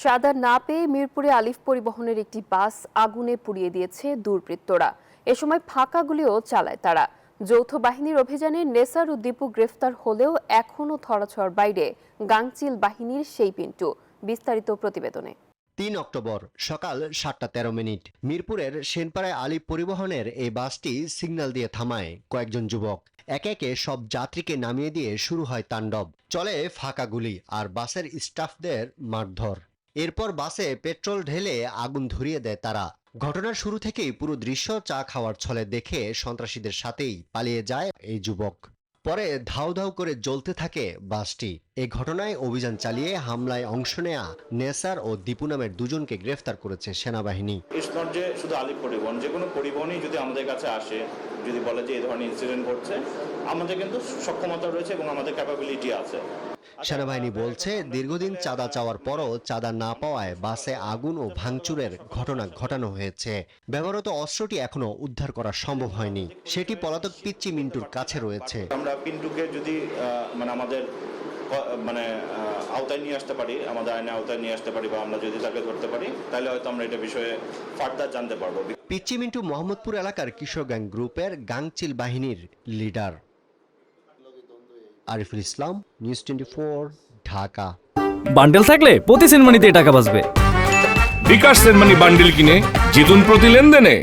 চাঁদা না পেয়ে মিরপুরে আলিফ পরিবহনের একটি বাস আগুনে পুড়িয়ে দিয়েছে দুর্বৃত্তরা। এ সময় ফাঁকা গুলিও চালায় তারা। যৌথ বাহিনীর অভিযানে নেসার ও দীপু গ্রেফতার হলেও এখনও ধরাছোঁয়ার বাইরে গাংচিল বাহিনীর সেই পিন্টু। বিস্তারিত প্রতিবেদনে। ৩ অক্টোবর সকাল ৭টা ১৩ মিরপুরের সেনপাড়ায় আলিফ পরিবহনের এই বাসটি সিগন্যাল দিয়ে থামায় কয়েকজন যুবক। একে একে সব যাত্রীকে নামিয়ে দিয়ে শুরু হয় তাণ্ডব। চলে ফাঁকা গুলি আর বাসের স্টাফদের মারধর। এরপর বাসে পেট্রোল ঢেলে আগুন ধরিয়ে দেয় তারা। ঘটনার শুরু থেকেই পুরো দৃশ্য চা খাওয়ার ছলে দেখে সন্ত্রাসীদের সাথেই পালিয়ে যায় এই যুবক। পরে ধাউ ধাউ করে জ্বলতে থাকে বাসটি। এই ঘটনায় অভিযান চালিয়ে হামলায় অংশ নেয়া নেসার ও দীপু নামের দুজনকে গ্রেফতার করেছে সেনাবাহিনী। ইটস নট যে শুধু আলিফ পরিবহন, যে কোনো পরিবহনই যদি আমাদের কাছে আসে, যদি বলে যে এই ধরনের ইনসিডেন্ট ঘটছে, আমাদের কিন্তু সক্ষমতা রয়েছে এবং আমাদের ক্যাপাবিলিটি আছে। সেনাবাহিনী বলছে দীর্ঘদিন চাঁদা চাওয়ার পরও চাঁদা না পাওয়ায় বাসে আগুন ও ভাঙচুরের ঘটনা ঘটানো হয়েছে। ব্যবহৃত অস্ত্রটি এখনো উদ্ধার করা সম্ভব হয়নি। সেটি পলাতক পিচ্চি মিন্টুর কাছে রয়েছে। আমরা পিন্টুকে যদি আমাদের আওতায় নিয়ে আসতে পারি, আমাদের আইনে আওতায় নিয়ে আসতে পারি, বা আমরা যদি তাকে ধরতে পারি, তাহলে হয়তো আমরা এটা বিষয়ে ফার্দার জানতে পারবো। পিচ্চি মিন্টু মোহাম্মদপুর এলাকার কিশোর গ্যাং গ্রুপের গাংচিল বাহিনীর leader. Ariful Islam, news 24, Dhaka. Bundle থাকলে প্রতি সেনমানিতে টাকা বাঁচবে। বিকাশ সেনমানি বান্ডেল কিনে জিতুন প্রতি লেনদেনে।